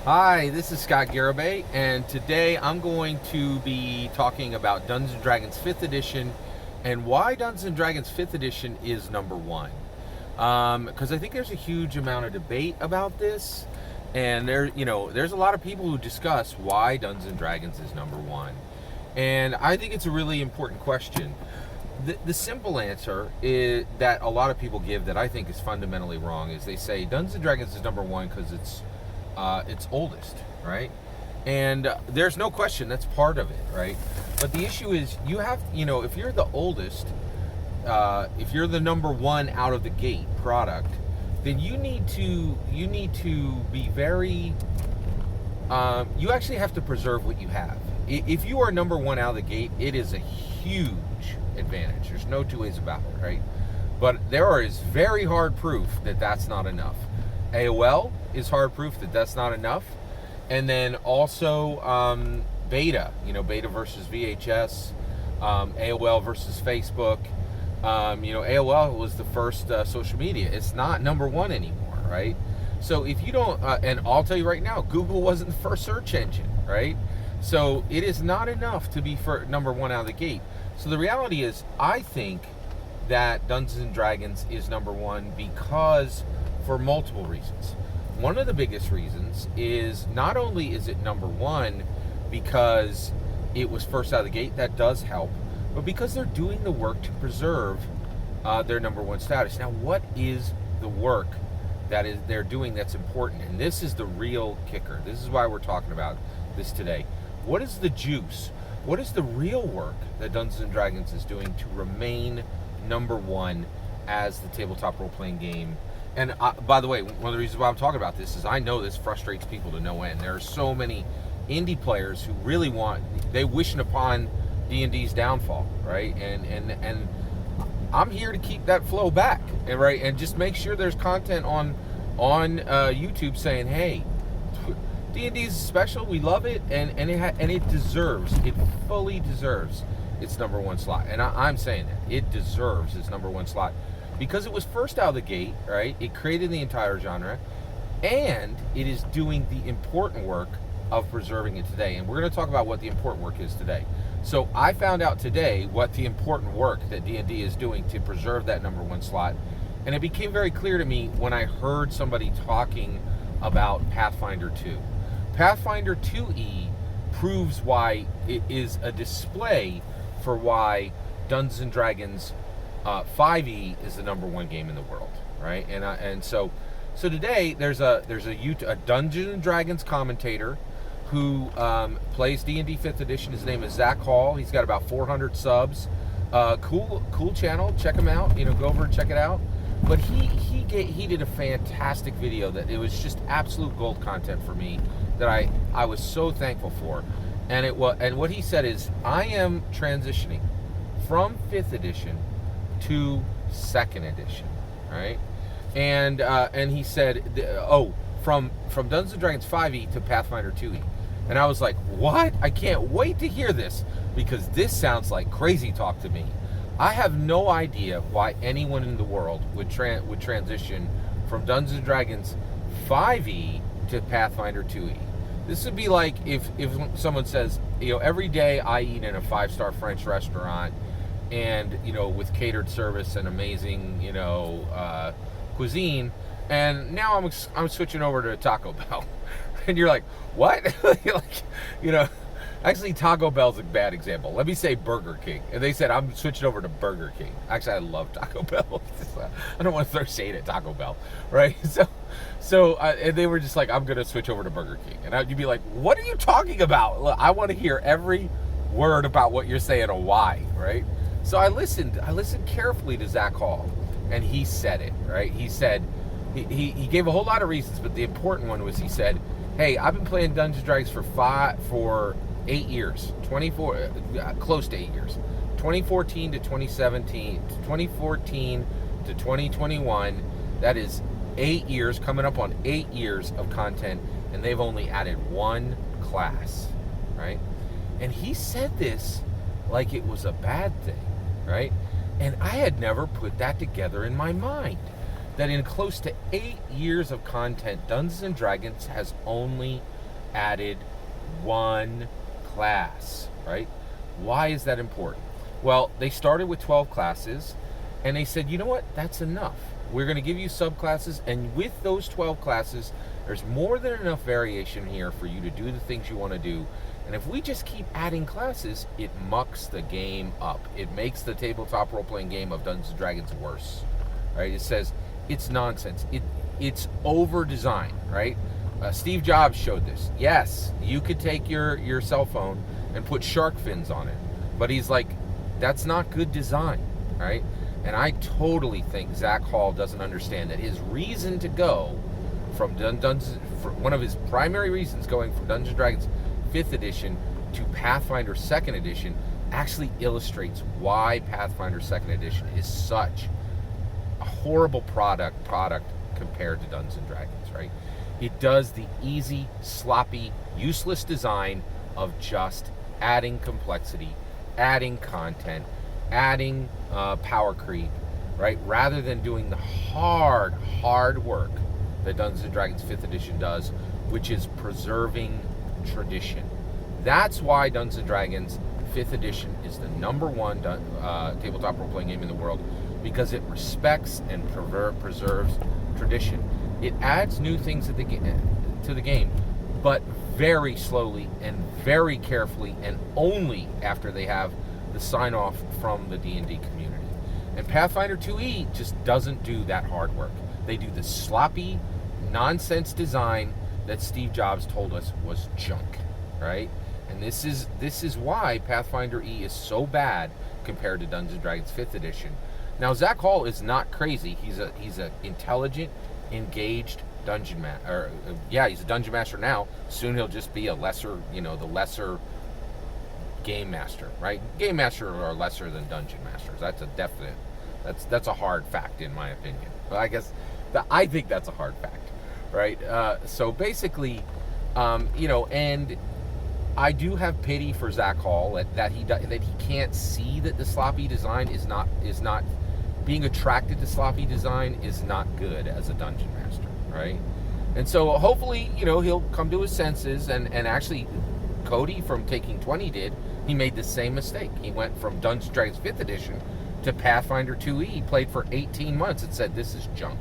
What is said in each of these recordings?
Hi, this is Scott Garibay, and today I'm going to be talking about Dungeons & Dragons 5th Edition and why Dungeons & Dragons 5th Edition is number one. Because I think there's a huge amount of debate about this, and there's a lot of people who discuss why Dungeons & Dragons is number one. And I think it's a really important question. The simple answer is that a lot of people give that I think is fundamentally wrong is they say Dungeons & Dragons is number one because it's oldest, right? And there's no question that's part of it, right? But the issue is you have, if you're the oldest, if you're the number one out of the gate product, then you need to be very. You actually have to preserve what you have. If you are number one out of the gate, it is a huge advantage. There's no two ways about it, right? But there is very hard proof that that's not enough. AOL is hard proof that that's not enough. And then also beta, beta versus VHS, AOL versus Facebook. AOL was the first social media. It's not number one anymore, right? So if you don't, and I'll tell you right now, Google wasn't the first search engine, right? So it is not enough to be for number one out of the gate. So the reality is, I think that Dungeons and Dragons is number one because for multiple reasons. One of the biggest reasons is not only is it number one because it was first out of the gate, that does help, but because they're doing the work to preserve their number one status. Now, what is the work that is they're doing that's important? And this is the real kicker. This is why we're talking about this today. What is the juice? What is the real work that Dungeons and Dragons is doing to remain number one as the tabletop role-playing game? And by the way, one of the reasons why I'm talking about this is I know this frustrates people to no end. There are so many indie players who really they're wishing upon D&D's downfall, right? And I'm here to keep that flow back, right? And just make sure there's content on YouTube saying, hey, D&D is special, we love it, and it fully deserves its number one slot. And I'm saying that it deserves its number one slot because it was first out of the gate, right? It created the entire genre, and it is doing the important work of preserving it today. And we're going to talk about what the important work is today. So I found out today what the important work that D&D is doing to preserve that number one slot, and it became very clear to me when I heard somebody talking about Pathfinder 2. Pathfinder 2e proves why it is a display for why Dungeons and Dragons 5e is the number one game in the world, right? And so today there's a Dungeons and Dragons commentator who plays D&D 5th Edition. His name is Zach Hall. He's got about 400 subs. Cool channel. Check him out. Go over and check it out. But he did a fantastic video that it was just absolute gold content for me that I was so thankful for. And what he said is, I am transitioning from 5th edition to 2nd edition, right? And he said, from Dungeons and Dragons 5e to Pathfinder 2e. And I was like, what? I can't wait to hear this because this sounds like crazy talk to me. I have no idea why anyone in the world would transition from Dungeons & Dragons 5e to Pathfinder 2e. This would be like if someone says, every day I eat in a 5-star French restaurant and, with catered service and amazing, cuisine, and now I'm switching over to Taco Bell. And you're like, what? Actually, Taco Bell's a bad example. Let me say Burger King. And they said, I'm switching over to Burger King. Actually, I love Taco Bell. I don't want to throw shade at Taco Bell, right? So and they were just like, I'm going to switch over to Burger King. And you'd be like, what are you talking about? Look, I want to hear every word about what you're saying and why, right? So I listened carefully to Zach Hall, and he said it, right? He said, he gave a whole lot of reasons, but the important one was he said, hey, I've been playing Dungeons & Dragons for 8 years, close to 8 years, 2014 to 2017, 2014 to 2021. That is 8 years, coming up on 8 years of content, and they've only added one class, right? And he said this like it was a bad thing, right? And I had never put that together in my mind. that in close to 8 years of content, Dungeons & Dragons has only added one class, right? Why is that important? Well, they started with 12 classes, and they said, you know what, that's enough. We're going to give you subclasses, and with those 12 classes, there's more than enough variation here for you to do the things you want to do. And if we just keep adding classes, it mucks the game up. It makes the tabletop role-playing game of Dungeons & Dragons worse, right? It says it's nonsense. It's over-designed, right? Steve Jobs showed this. Yes, you could take your cell phone and put shark fins on it, but he's like, that's not good design, right? And I totally think Zach Hall doesn't understand that his reason to go from one of his primary reasons going from Dungeons & Dragons 5th edition to Pathfinder 2nd edition actually illustrates why Pathfinder 2nd edition is such a horrible product compared to Dungeons & Dragons, right? It does the easy, sloppy, useless design of just adding complexity, adding content, adding power creep, right? Rather than doing the hard work that Dungeons & Dragons 5th edition does, which is preserving tradition. That's why Dungeons & Dragons 5th edition is the #1 tabletop role-playing game in the world, because it respects and preserves tradition. It adds new things to the game, but very slowly and very carefully, and only after they have the sign-off from the D&D community. And Pathfinder 2e just doesn't do that hard work. They do the sloppy, nonsense design that Steve Jobs told us was junk, right? And this is why Pathfinder E is so bad compared to Dungeons & Dragons 5th edition. Now, Zach Hall is not crazy. He's a intelligent, engaged dungeon master. He's a dungeon master now. Soon he'll just be a lesser, the lesser game master, right? Game master are lesser than dungeon masters. That's a definite. That's a hard fact in my opinion. But I think that's a hard fact, right? So basically, and I do have pity for Zach Hall that he can't see that the sloppy design is not being attracted to sloppy design is not good as a dungeon master, right? And so hopefully, he'll come to his senses, and actually Cody from Taking 20 did. He made the same mistake. He went from Dungeons & Dragons 5th edition to Pathfinder 2e. He played for 18 months and said, this is junk,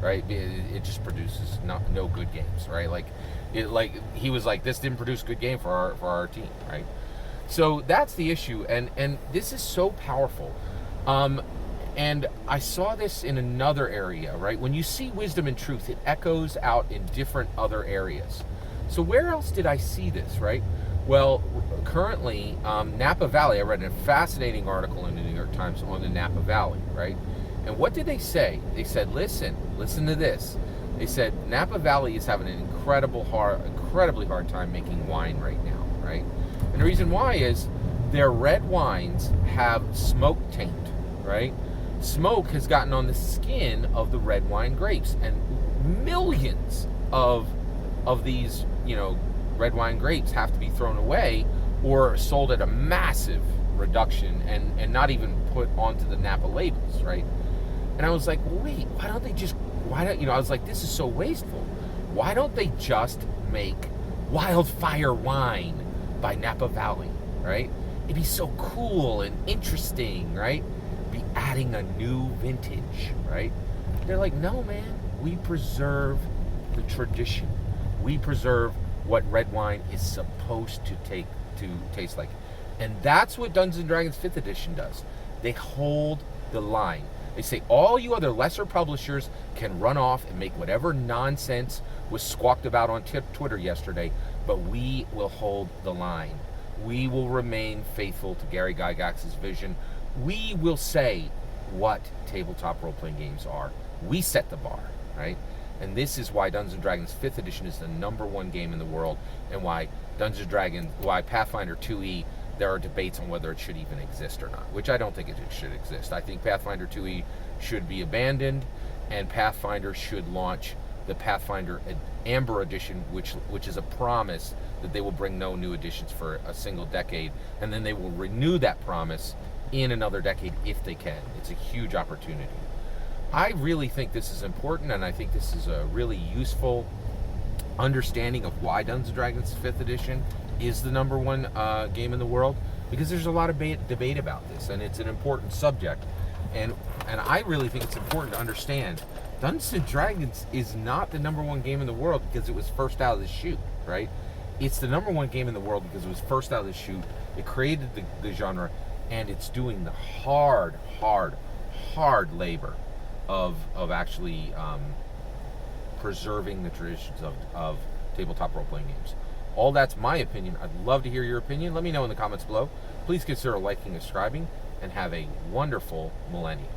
right? It just produces no good games, right? He was like, this didn't produce good game for our team, right? So that's the issue, and this is so powerful. And I saw this in another area, right? When you see wisdom and truth, it echoes out in different other areas. So where else did I see this, right? Well, currently, Napa Valley, I read a fascinating article in the New York Times on the Napa Valley, right? And what did they say? They said, listen to this. They said, Napa Valley is having an incredibly hard time making wine right now, right? And the reason why is their red wines have smoke taint, right? Smoke has gotten on the skin of the red wine grapes, and millions of these, red wine grapes have to be thrown away or sold at a massive reduction and not even put onto the Napa labels, right? And I was like, wait, I was like, this is so wasteful. Why don't they just make Wildfire Wine by Napa Valley, right? It'd be so cool and interesting, right? Be adding a new vintage, right? They're like, no, man, we preserve the tradition. We preserve what red wine is supposed to taste like. And that's what Dungeons & Dragons 5th edition does. They hold the line. They say all you other lesser publishers can run off and make whatever nonsense was squawked about on Twitter yesterday, but we will hold the line. We will remain faithful to Gary Gygax's vision. We will say what tabletop role-playing games are. We set the bar, right? And this is why Dungeons & Dragons 5th edition is the #1 game in the world, and why Pathfinder 2e, there are debates on whether it should even exist or not, which I don't think it should exist. I think Pathfinder 2e should be abandoned, and Pathfinder should launch the Pathfinder Amber Edition, which is a promise that they will bring no new editions for a single decade, and then they will renew that promise in another decade if they can. It's a huge opportunity. I really think this is important, and I think this is a really useful understanding of why Dungeons and Dragons 5th edition is the number one game in the world, because there's a lot of debate about this, and it's an important subject. And I really think it's important to understand Dungeons and Dragons is not the number one game in the world because it was first out of the chute, right? It's the number one game in the world because it was first out of the chute. It created the genre, and it's doing the hard labor of actually preserving the traditions of tabletop role-playing games. All that's my opinion. I'd love to hear your opinion. Let me know in the comments below. Please consider liking and subscribing, and have a wonderful millennium.